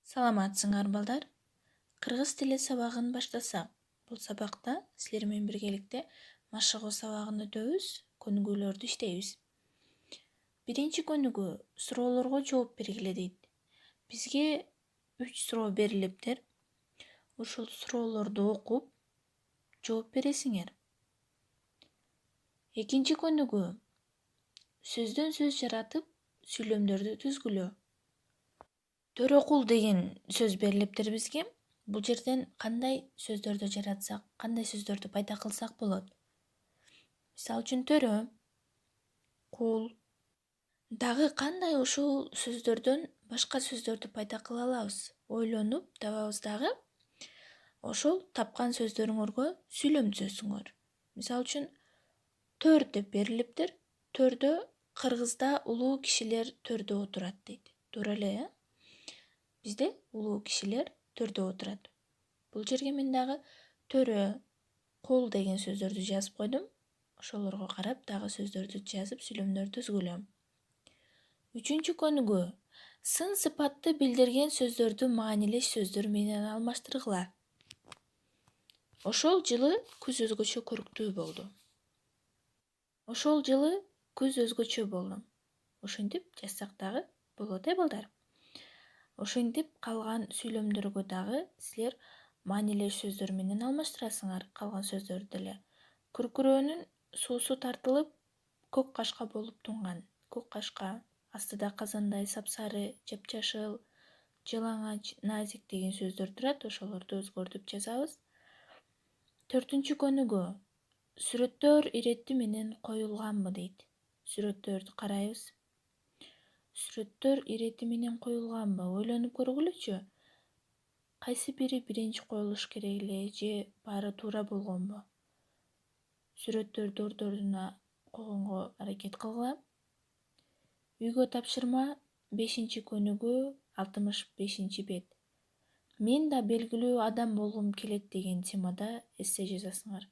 Саламатсыңар балдар. Кыргыз тили сабагын баштасак. Бул сабакта силер менен биргеликте машыгуу сабагын өтөбүз, көнүгүүлөрдү иштейбиз. Биринчи көнүгүү суроолорго жооп бергиле дейт. Бизге 3 суроо берилиптир. Ушул суроолорду окуп, жооп бересиңер. Экинчи көнүгүү сөздөн сөз жаратып, сүйлөмдөрдү түзгүлө. Төрөкул деген сөз берилиптир бизге. Бул жерден кандай сөздөрдү жаратсак, кандай сөздөрдү пайда кылсак болот? Мисалы үчүн төрө, кул. Дагы кандай ушул сөздөрдөн башка сөздөрдү пайда кыла алабыз? Ойлонуп табабыз дагы. Ошол тапкан сөздөрүңөргө сүйлөм түзөсүңөр. Мисалы үчүн төр деп берилиптир. Төрдө Кыргызда улуу кишилер төрдө отурат дейт. Туура эле, Бизде улуу кишилер төрдө отурат. Бул жерге мен дагы төрө, кул деген сөздөрдү жазып койдум. Ошолорго карап дагы сөздөрдү жазып, сүйлөмдөрдү түзгүлө. Үчүнчү көнүгүү сын сыпатты билдирген сөздөрдү маанилеш сөздөр менен алмаштыргыла. Ошол жылы күз өзгөчө көрктүү болду. Ошол жылы күз өзгөчө болду. Ошентип жазсак дагы болот, балдар. Ошентип калган сүйлөмдөргө дагы силер маанилеш сөздөр менен алмаштырасыңар калган сөздөрдү деле. Күркүрөөнүн суусу тартылып, көк кашка болуп тунган. Көк кашка астыда казандай сапсары, жапжашыл, жалаңач, назик деген сөздөр турат. Ошолорду өзгөртүп жазабыз. Төртүнчү көнүгүү сүрөттөр ирети менен коюлганбы дейт. Сүрөттөрдү карайбыз. Сүрөттөр ирети менен коюлганбы? Ойлонуп көргүлөчү. Кайсы бири биринчи коюлуш керек эле же баары туура болгонбу? Сүрөттөрдү ордоруна койгонго аракет кылгыла. Үйгө тапшырма 5 көнүгүү 65 бет. Мен да белгилүү адам болгум келет деген темада эссе жазасыңар.